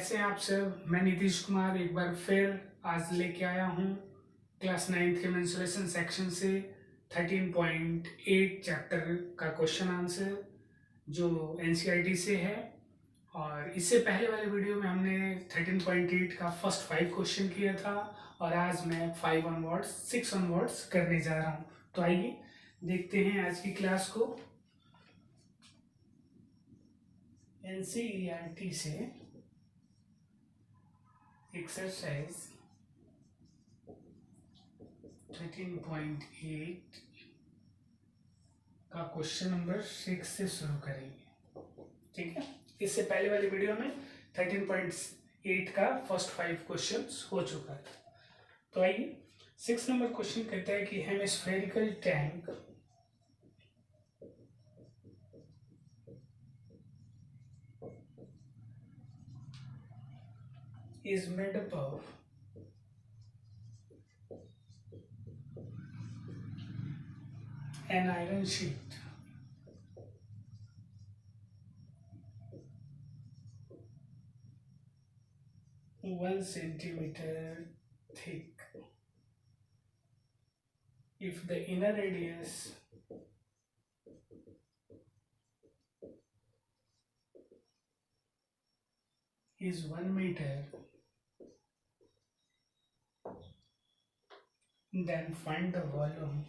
कैसे हैं आप सब। मैं नीतीश कुमार एक बार फिर आज लेके आया हूँ क्लास 9th के मेंसुरेशन सेक्शन से 13.8 चैप्टर का क्वेश्चन आंसर जो एनसीईआरटी से है। और इससे पहले वाले वीडियो में हमने 13.8 का फर्स्ट 5 क्वेश्चन किया था और आज मैं 5 ऑनवर्ड्स 6 ऑनवर्ड्स करने जा रहा हूँ। तो आइए देखते हैं आज की क्लास को। एनसीईआरटी से एक्सरसाइज 13.8 का क्वेश्चन नंबर 6 से शुरू करेंगे। ठीक है, इससे पहले वाली वीडियो में 13.8 का फर्स्ट 5 क्वेश्चंस हो चुका है। तो आइए 6 नंबर क्वेश्चन कहता है कि hemispherical tank is made up of an iron sheet one centimeter thick. If the inner radius is 1 meter, then find the volume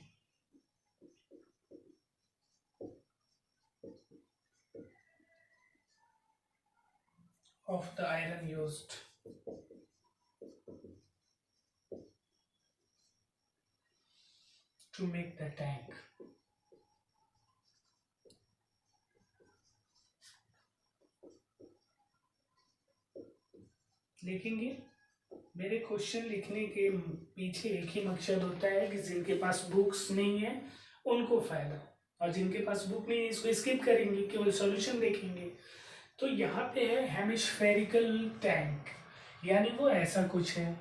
of the iron used to make the tank. देखेंगे मेरे question लिखने के पीछे एक ही मकसद होता है कि जिनके पास बुक्स नहीं है उनको फायदा, और जिनके पास बुक नहीं है इसको स्किप करेंगे, केवल सॉल्यूशन देखेंगे। तो यहाँ पे है हेमिस्फेरिकल टैंक, यानी वो ऐसा कुछ है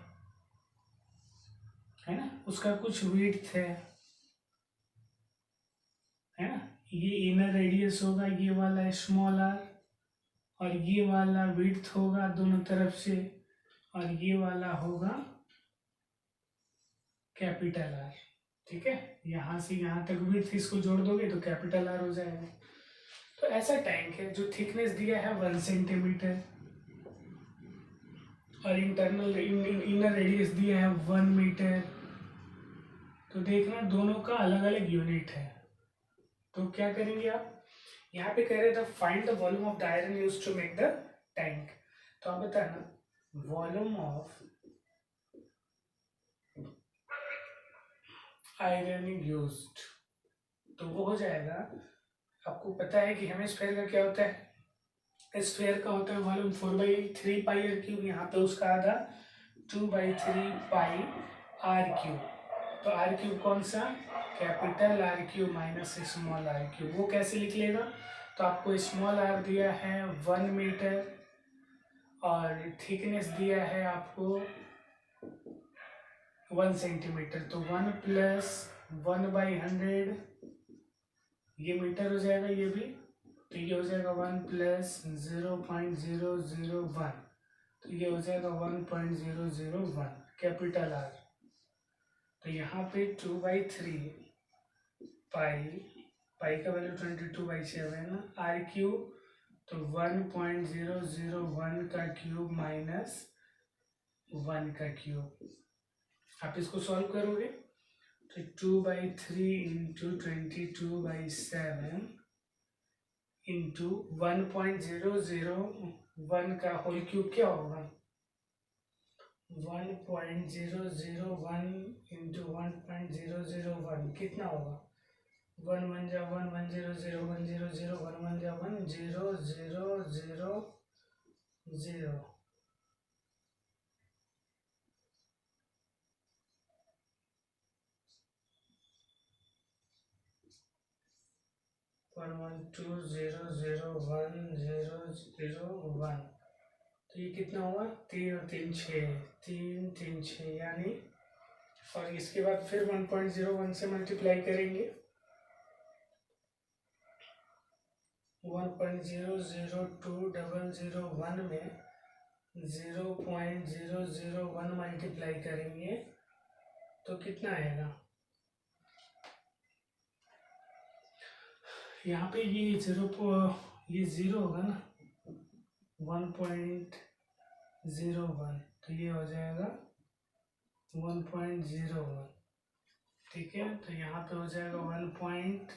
ना, उसका कुछ विड्थ है ना। ये इनर रेडियस होगा, ये वाला स्मॉल आर, और ये वाला विड्थ होगा दोनों तरफ से, और ये वाला होगा कैपिटल आर। ठीक है, यहां से यहां तक विड्थ इसको जोड़ दोगे तो कैपिटल आर हो जाएगा। तो ऐसा टैंक है जो थिकनेस दिया है 1 सेंटीमीटर और इंटरनल इनर रेडियस दिया है 1 मीटर। तो देखना दोनों का अलग अलग यूनिट है। तो क्या करेंगे आप, यहाँ पे कह रहे थे find the volume of the iron used to make the tank. तो आप बताना वॉल्यूम ऑफ आयरन यूज्ड, तो वो हो जाएगा, आपको पता है कि हेमिस्फेयर का क्या होता है, स्फेयर का होता है वॉल्यूम 4/3 पाई आर क्यूब, यहाँ पे उसका आधा 2/3 पाई आर क्यूब। तो आर क्यूब कौन सा, capital r cube minus small r cube. वो कैसे लिख लेगा, तो आपको स्मॉल आर दिया है 1 मीटर और थिकनेस दिया है आपको 1 सेंटीमीटर। तो 1 + 1/100 ये मीटर हो जाएगा, ये भी तो ये हो जाएगा 1 + 0.001, तो ये हो जाएगा 1.001 कैपिटल आर। तो यहाँ पे 2/3 पाई का वैल्यू 22/7 आर क्यूब, तो 1.001 का क्यूब माइनस 1 का क्यूब। आप इसको सॉल्व करोगे तो 2/3 × 22/7 इंटू 1.001 का होल क्यूब क्या होगा, 1.001 × 1.001 कितना होगा, 1 1 जा 1 1 0 0 1 0 0 1 1 जा 1 0 0 0 0। 1 1 2 0 0 1 0 0 1। तो ये कितना होगा, 3 और 3 6, 3 3 6 यानी, और इसके बाद फिर 1.01 से मल्टीप्लाई करेंगे, 1.002001 में 0.001 मल्टीप्लाई करेंगे तो कितना आएगा? यहाँ पे ये जीरो होगा ना, 1.01, तो ये हो जाएगा 1.01। ठीक है, तो यहाँ पे हो जाएगा 1.01।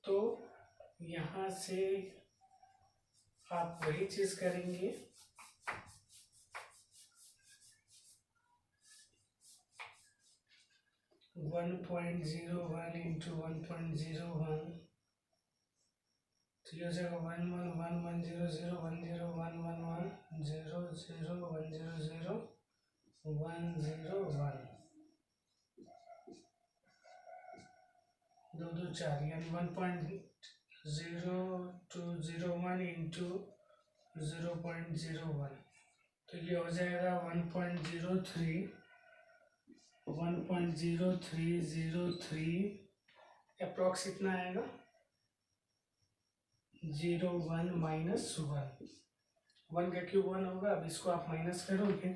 तो यहाँ से आप वही चीज करेंगे, one point zero one into 1.01, तो ये हो जाएगा 111100111100101, 2 2 4, यानी 1.0201 इंटू 0.01, तो ये हो जाएगा 1.0303 अप्रॉक्स कितना आएगा? 0.1 माइनस 1 का क्यूब 1 होगा। अब इसको आप माइनस करोगे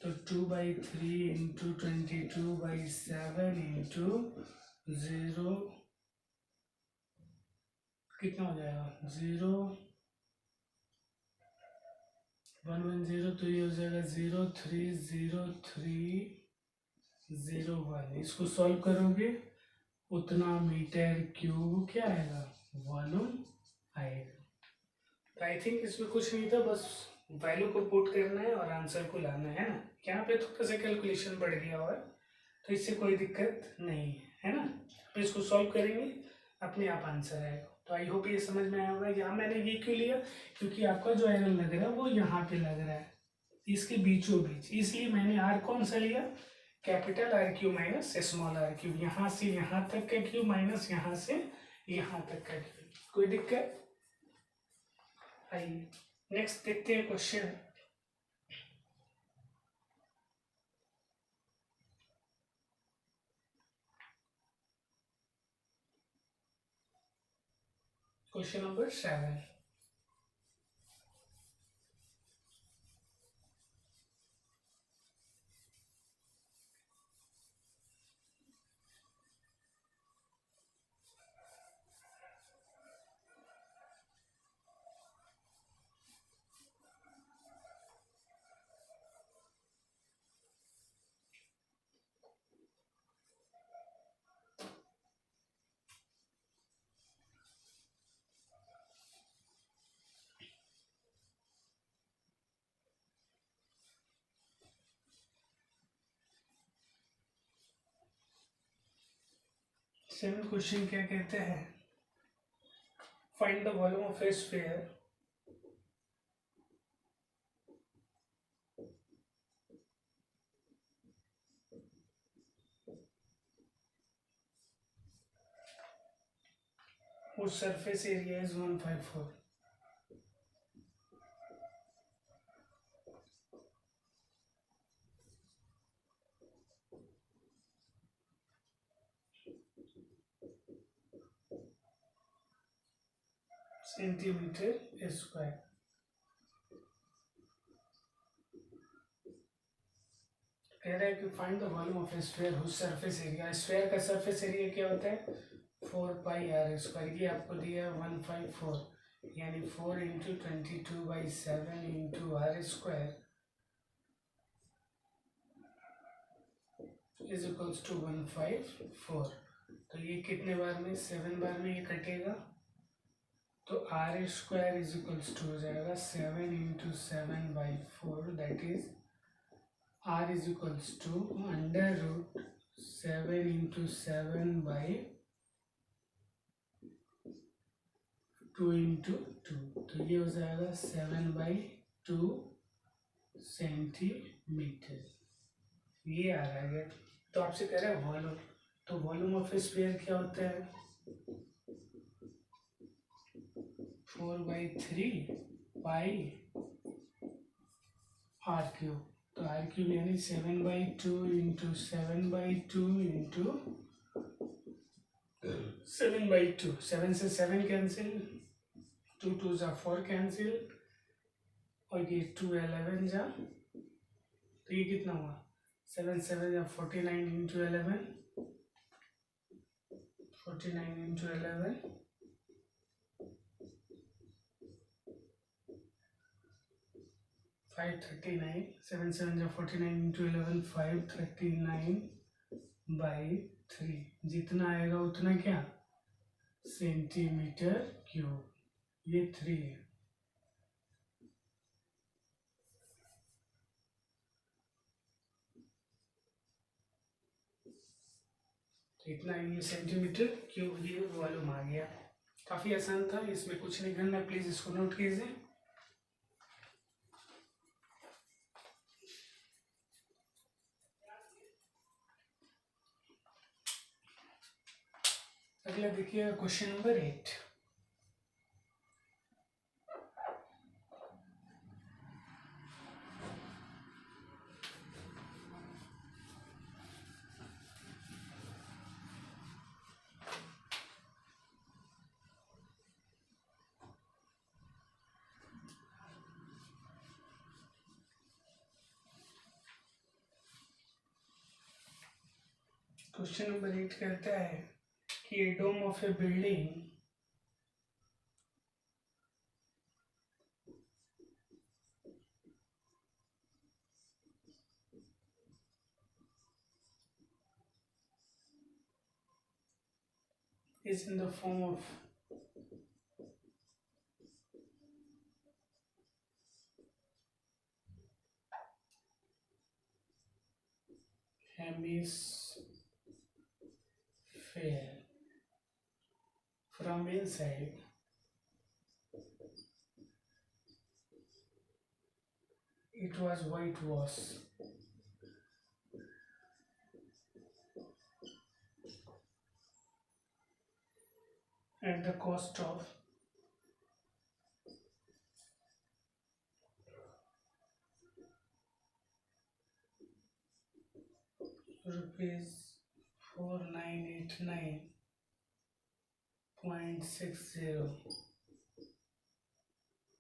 तो 2/3 इंटू 22/7 इंटू 0 कितना हो जाएगा? 0.110, तो ये हो जाएगा 0.30301। इसको सॉल्व करोगे उतना मीटर क्यूब क्या आएगा? वॉल्यूम आएगा। तो आई थिंक इसमें कुछ नहीं था, बस वैल्यू को पुट करना है और आंसर को लाना है ना। यहाँ पे थोड़ा सा कैलकुलेशन बढ़ गया और तो इससे कोई दिक्कत नहीं है ना। तो इसको सॉल्व करेंगे, अपने आप आंसर आएगा। तो आई होप ये समझ में आया होगा। यहाँ मैंने ये क्यों लिया, क्योंकि आपका जो एंगल लग रहा है वो यहाँ पे लग रहा है, इसके बीचों बीच, इसलिए मैंने आर कौन सा लिया? Capital r cube minus small r cube. यहाँ से यहाँ तक का क्यू माइनस यहाँ से यहाँ तक का क्यू। कोई दिक्कत? आइए नेक्स्ट देखते हैं question. Question number 7। Seven question क्या कहते हैं? Find the volume of a sphere whose surface area is 154. Centimetre square. कह रहा है कि find the volume of a sphere whose surface area. Sphere का सरफेस एरिया क्या होता है? 4πr²। ये आपको दिया है 154, यानी 4 into 22/7 into r² is equals to 154। तो ये कितने बार में? 7 बार में ये कटेगा, तो r² इज इक्वल्स टू हो जाएगा 7 into 7/4, that is r is equals to √7 into 7/2 into 2, तो ये हो जाएगा 7/2 सेंटीमीटर। ये आ रहा है। तो आपसे कह रहा है वॉल्यूम, तो वॉल्यूम ऑफ स्फीयर क्या होता है? 4/3πr³। तो r³ यानी 7/2 इंटू 7/2 इंटू 7/2। 7 से 7 कैंसिल, 2 2 4 कैंसिल, और ये 211 जा, तो ये कितना हुआ 7 7 या 49 इंटू 11, 49 इंटू 11 539, 7 7 या 49 इंटू 11 539/3, जितना आएगा उतना क्या सेंटीमीटर क्यूब, ये 3 है। तो इतना ये सेंटीमीटर क्यूब ये वॉल्यूम आ गया। काफ़ी आसान था, इसमें कुछ नहीं करना, प्लीज़ इसको नोट कीजिए। अगला देखिए क्वेश्चन नंबर 8। क्वेश्चन नंबर 8 कहता है कि a dome of a building is in the form of hemisphere. From inside, it was whitewashed. At the cost of rupees 4989.60.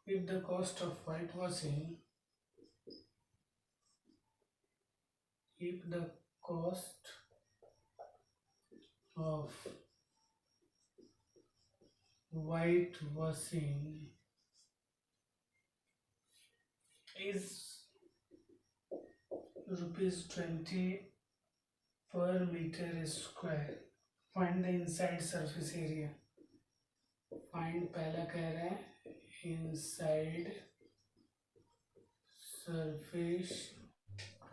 If the cost of whitewashing, if the cost of whitewashing is ₹20 per meter square, find the inside surface area. Find पहला कह रहा है inside surface,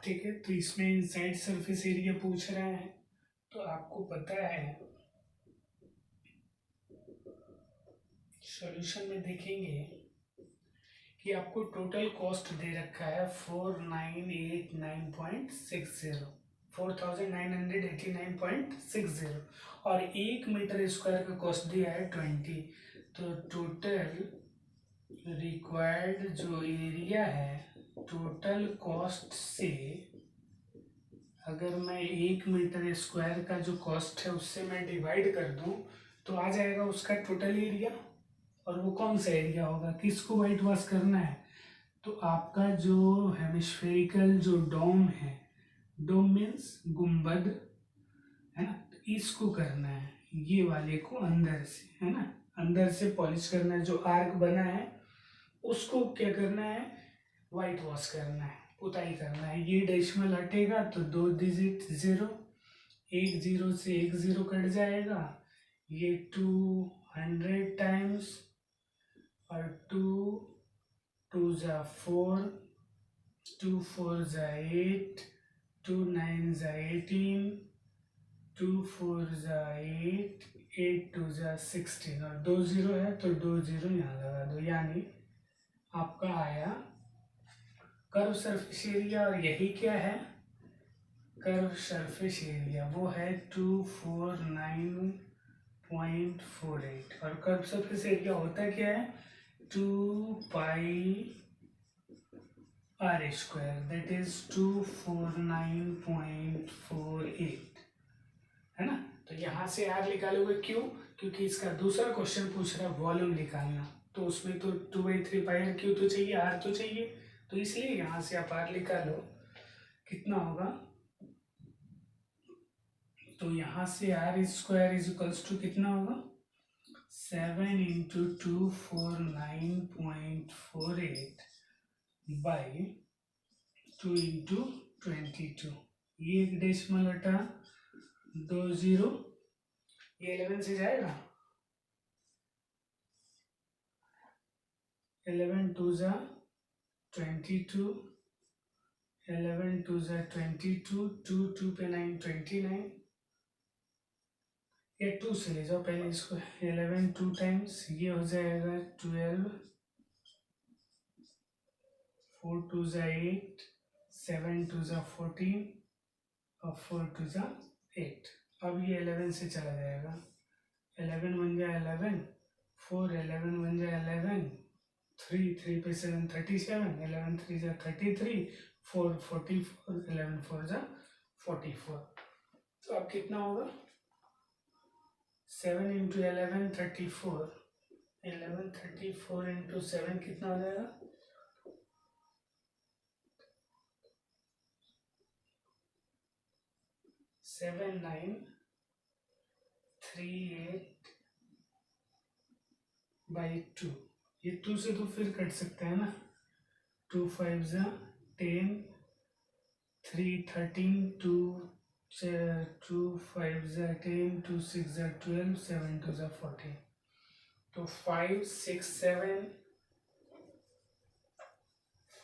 ठीक है। तो इसमें inside surface area पूछ रहा है, तो आपको पता है सॉल्यूशन में देखेंगे कि आपको टोटल कॉस्ट दे रखा है 4989.60, 4989.60, और 1 मीटर स्क्वायर का कॉस्ट दिया है 20। तो टोटल रिक्वायर्ड जो एरिया है टोटल कॉस्ट से, अगर मैं 1 मीटर स्क्वायर का जो कॉस्ट है उससे मैं डिवाइड कर दूं तो आ जाएगा उसका टोटल एरिया। और वो कौन सा एरिया होगा, किसको वाइट वॉश करना है, तो आपका जो हेमिस्फेरिकल जो डोम है, डोम मीन्स गुंबद है ना, इसको करना है, ये वाले को अंदर से, है ना, अंदर से पॉलिश करना है। जो आर्क बना है उसको क्या करना है, वाइट वॉश करना है, पुताई करना है। ये डेसिमल हटेगा तो 2 डिजिट 0, 1 0 से 1 0 कट जाएगा, ये 200 टाइम्स, और 2 2 जा 4, 2 4 जा 8, 2 9 जा 18, 2 4 जा 8, 8 2 जा 16, और 2 0 है तो 2 0 यहाँ लगा दो, यानी आपका आया कर्व सरफेस एरिया। और यही क्या है कर्व सरफेस एरिया, वो है 249.48, और कर्व सरफेस एरिया होता क्या है 2πr², दैट इज 249.48, है ना। तो यहाँ से आर निकालोगे क्यों, क्योंकि इसका दूसरा क्वेश्चन पूछ रहा है वॉल्यूम निकालना, तो उसमें तो 2/3 πr³ तो चाहिए, आर तो चाहिए, तो इसलिए यहाँ से आप आर निकालो कितना होगा। तो यहाँ से r² कितना होगा 7 × 249.48 बाई 2 × 22। ये एक डेसिमल हटा 2 0, ये 11 से जाएगा, 11 2 जा 22, 11 2 जा 22, 2 2 पे 9 29, ये 2 से ले जाओ पहले इसको, 11 2 टाइम्स ये हो जाएगा 12, 4 2 जा 8, 7 2 जा 14 और 4 2 जा 8। अब ये 11 से चला जाएगा, 11 बन गया 11, 4 11 बन गया 11, 3 3 पे 7 37, 11 3 जा 33, 4 44, 11 4 जा 44। तो अब कितना होगा 7 × 11 34, 11 34 × 7 कितना हो जाएगा 7 9 3 8 बाई 2। ये 2 से तो फिर कट सकता है ना, 2 5 जा 10, 3 13, 2 5 जा 10, 2 6 जा 12, 7 2 जा 14। तो 5 6 7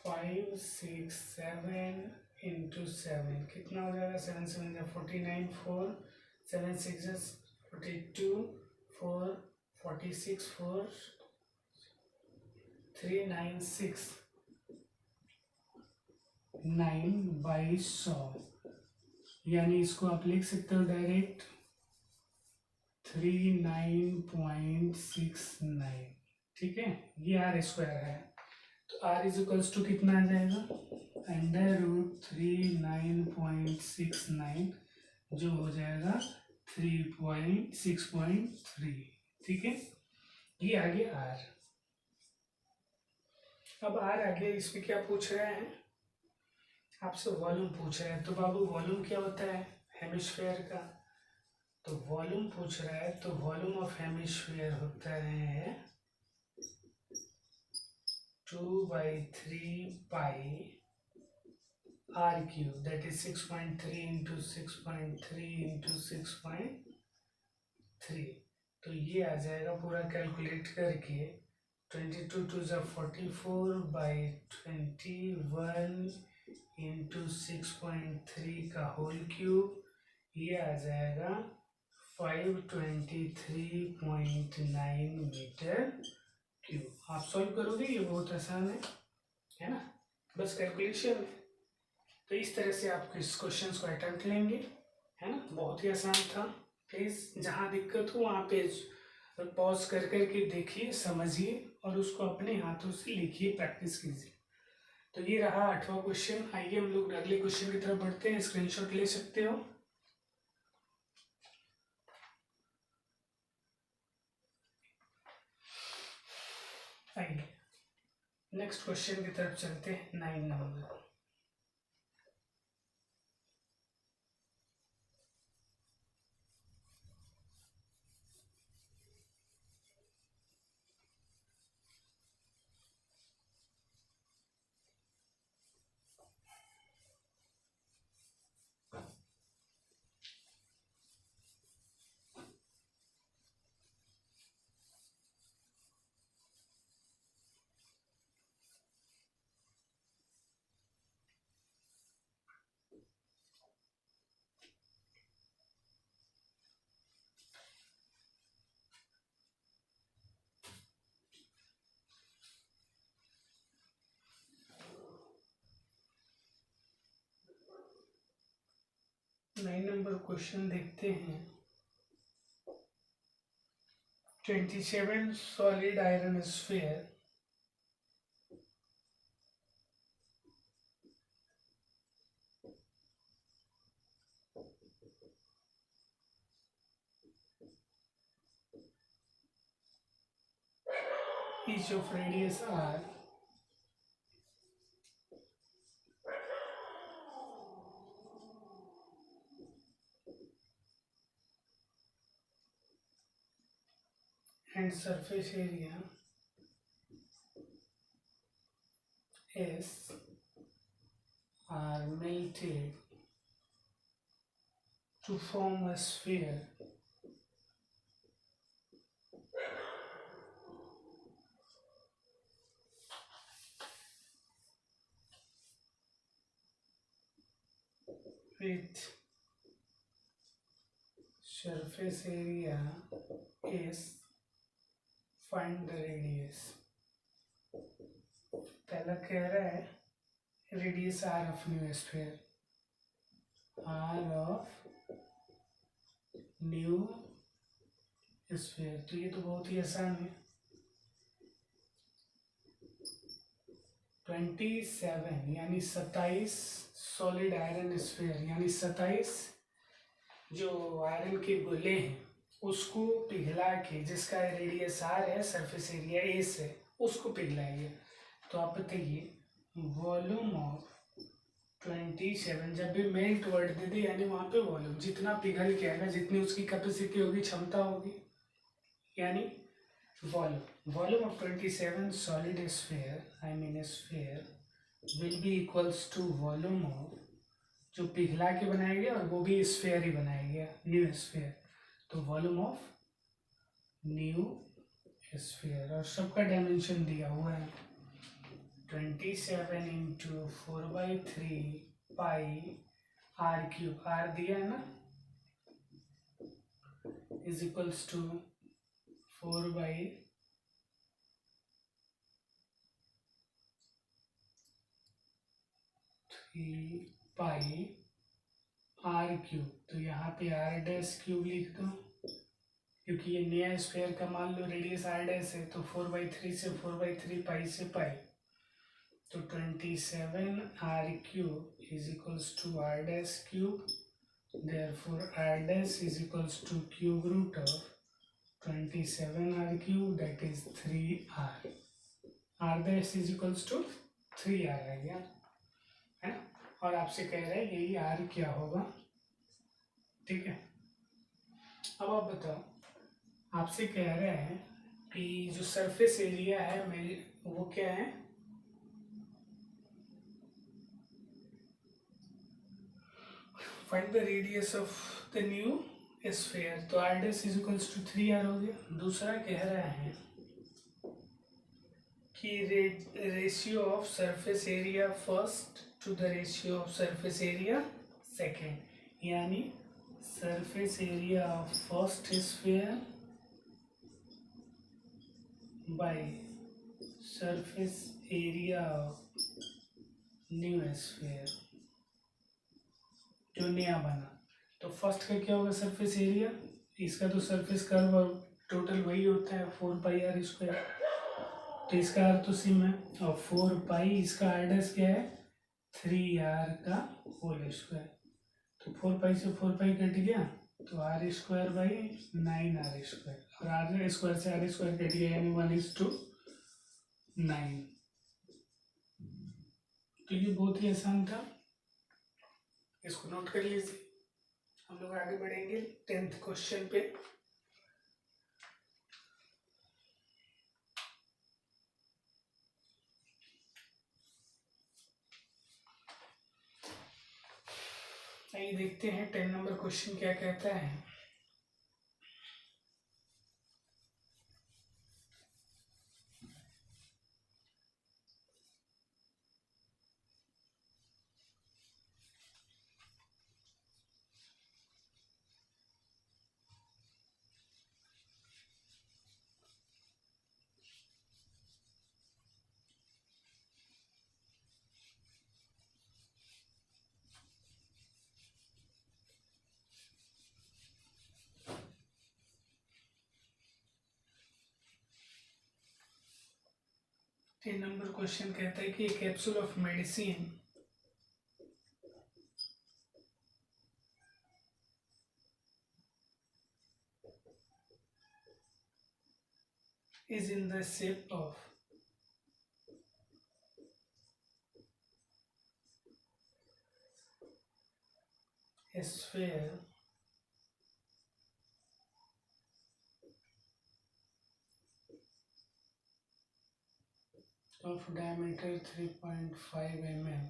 × 7 कितना हो जाएगा 7 7 जा 49, 4 7 6 जा 42, 4 46, 4 3 9 6 9/100, यानी इसको आप लिख सकते हो डायरेक्ट 39.69। ठीक है, ये r² है, तो r कितना आ जाएगा √39.69, जो हो जाएगा 3.6.3। ठीक है, ये आगे r। अब r आगे इसमें क्या पूछ रहे हैं आपसे, वॉल्यूम पूछ रहे हैं। तो बाबू वॉल्यूम क्या होता है हेमिस्फीयर का, तो वॉल्यूम पूछ रहा है, तो वॉल्यूम ऑफ हेमिस्फीयर होता है 2/3πr³, दैट इज 6.3 × 6.3 × 6.3। तो ये आ जाएगा पूरा कैलकुलेट करके 22 2 जा 44/21 × 6.3 का होल क्यूब, ये आ जाएगा 523.9 मीटर क्यूब। आप सॉल्व करोगे, ये बहुत आसान है ना, बस कैलकुलेशन है। तो इस तरह से आप इस क्वेश्चन को अटेम्प्ट लेंगे, है ना, बहुत ही आसान था। प्लीज़ जहाँ दिक्कत हो वहाँ पे पॉज कर करके देखिए, समझिए और उसको अपने हाथों से लिखिए, प्रैक्टिस कीजिए। तो ये रहा 8वां क्वेश्चन। आइए हम लोग अगले क्वेश्चन की तरफ बढ़ते हैं, स्क्रीनशॉट ले सकते हो। आइए नेक्स्ट क्वेश्चन की तरफ चलते हैं, 9 नंबर। नाइन नंबर क्वेश्चन देखते हैं। 27 solid iron sphere each of radius r and surface area S are melted to form a sphere with surface area S, find the radius. पहला कह रहा है radius r of new sphere, r of new sphere, तो ये तो बहुत ही आसान है। 27 यानी 27 सॉलिड आयरन स्फीयर, यानी 27 जो आयरन के गोले हैं उसको पिघला के, जिसका रेडियस आर है, सरफेस एरिया एस है, उसको पिघलाइए। तो आप बताइए वॉल्यूम ऑफ 27, जब भी मेल्ट वर्ड दे दे यानी वहाँ पे वॉल्यूम, जितना पिघल के आएगा, जितनी उसकी कैपेसिटी होगी, क्षमता होगी, यानी volume of 27 solid sphere, I mean sphere, will be equals to volume of, जो पिघला के बनाया गया और वो भी स्फीयर ही बनाया गया, न्यू स्फीयर, तो वॉल्यूम ऑफ न्यू स्फीयर, और सबका डायमेंशन दिया हुआ है 27 into 4/3 pi r cube, r दिया है ना, is equals to 4/3 pi r cube. तो यहाँ पे आर डैश क्यूब लिख दो, क्योंकि ये नया स्फीयर का मान लो रेडियस आर डैश है, तो 4/3 से 4/3 पाई से पाई, तो 27 r cube is equals to r dash cube, therefore r dash is equals to cube root of 27 r cube, that is 3r, r dash is equals to 3r आ गया है। और आपसे कह रहे हैं यही आर क्या होगा, ठीक है। अब आप बताओ, आपसे कह रहे हैं कि जो सरफेस एरिया है मेरी, वो क्या है, find the radius of the new sphere, तो R dash is equals to 3r हो गया। दूसरा कह रहा है कि ratio of surface area first to the ratio of surface area second, यानी surface area of first sphere by surface area of new sphere, जो नया बना। तो फर्स्ट का क्या होगा, सरफेस एरिया, इसका तो सरफेस कर्व और टोटल वही होता है 4πr², तो इसका अर्थ तो सिम है, और 4π इसका आर डैश क्या है 3r का होल स्क्वायर, तो 4π से 4π कट गया, तो r²/9r², और आर स्क्वायर से r स्क्वायर कट गया, यानी 1:9। तो ये बहुत ही आसान था, इसको नोट कर लीजिए। हम लोग आगे बढ़ेंगे 10th क्वेश्चन पे। आइए देखते हैं 10 नंबर क्वेश्चन क्या कहता है। तीन नंबर क्वेश्चन कहता है कि capsule of medicine is in the shape of a sphere of diameter 3.5 mm.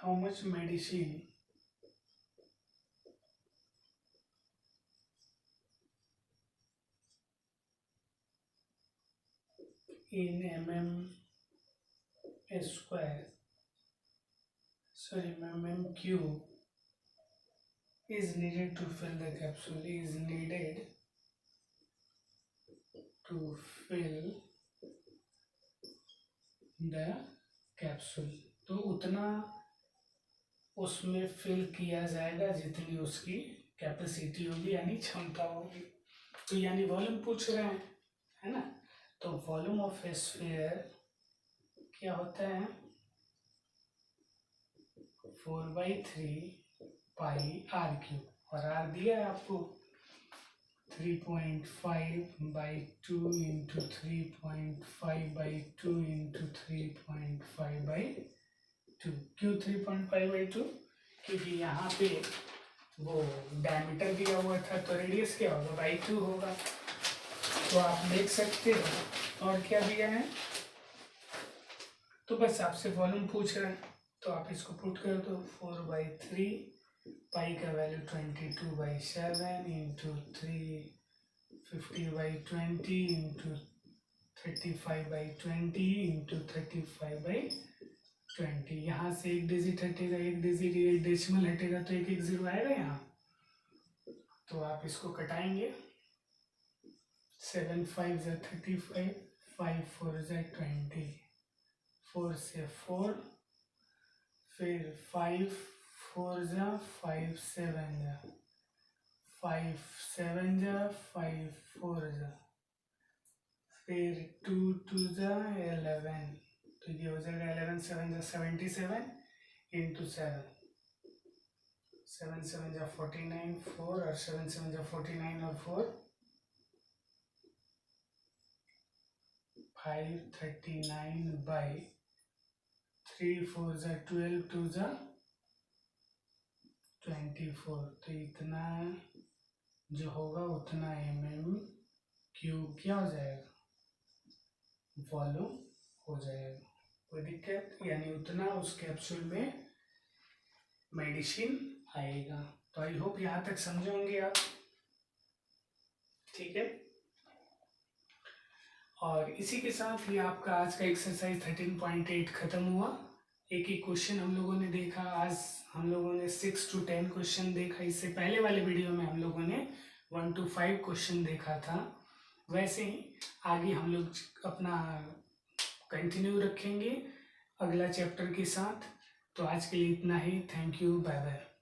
How much medicine in square, mm cube is needed to fill the capsule, is needed to fill the capsule. तो उतना उसमें fill किया जाएगा जितनी उसकी capacity होगी यानी क्षमता होगी। तो यानी वॉल्यूम पूछ रहे हैं, है ना। तो वॉल्यूम ऑफ ए स्फीयर क्या होता है 4/3 पाई आर क्यूब, और आर दिया है आपको 3.5/2 इंटू 3.5/2 इंटू 3.5/2। क्यों 3.5/2? क्योंकि यहाँ पे वो डायमीटर दिया हुआ था तो रेडियस क्या होगा /2 होगा। तो आप देख सकते हो। और क्या दिया है, तो बस आपसे वॉल्यूम पूछ रहे हैं तो आप इसको पुट कर दो 4/3 पाई का वैल्यू 22/7 इंटू 350/20 इंटू 35/20 इंटू 35/20। यहाँ से एक डिजिट हटेगा, एक डिजिट एक डेसिमल हटेगा तो एक जीरो आएगा यहाँ। तो आप इसको कटाएंगे 7 5 × 35, 5 4 × 20, 4 से 4, फिर 5 4 × 5 7 × 5 7 × 5 4 × फिर 2 2 × 11, तो ये हो जाएगा 11 7 × 77 इंटू 7, 7 7 × 49 4 और 7 7 × 49 और 4 539/3 4 × 12 2 × 24। तो इतना जो होगा उतना mm³ क्या हो जाएगा वॉल्यूम हो जाएगा। कोई दिक्कत, यानी उतना उस कैप्सूल में मेडिसिन आएगा। तो आई होप यहाँ तक समझे होंगे आप, ठीक है। और इसी के साथ ही आपका आज का एक्सरसाइज 13.8 खत्म हुआ। एक ही क्वेश्चन हम लोगों ने देखा। आज हम लोगों ने 6 to 10 क्वेश्चन देखा। इससे पहले वाले वीडियो में हम लोगों ने 1 to 5 क्वेश्चन देखा था। वैसे ही आगे हम लोग अपना कंटिन्यू रखेंगे अगला चैप्टर के साथ। तो आज के लिए इतना ही। Thank you, bye bye.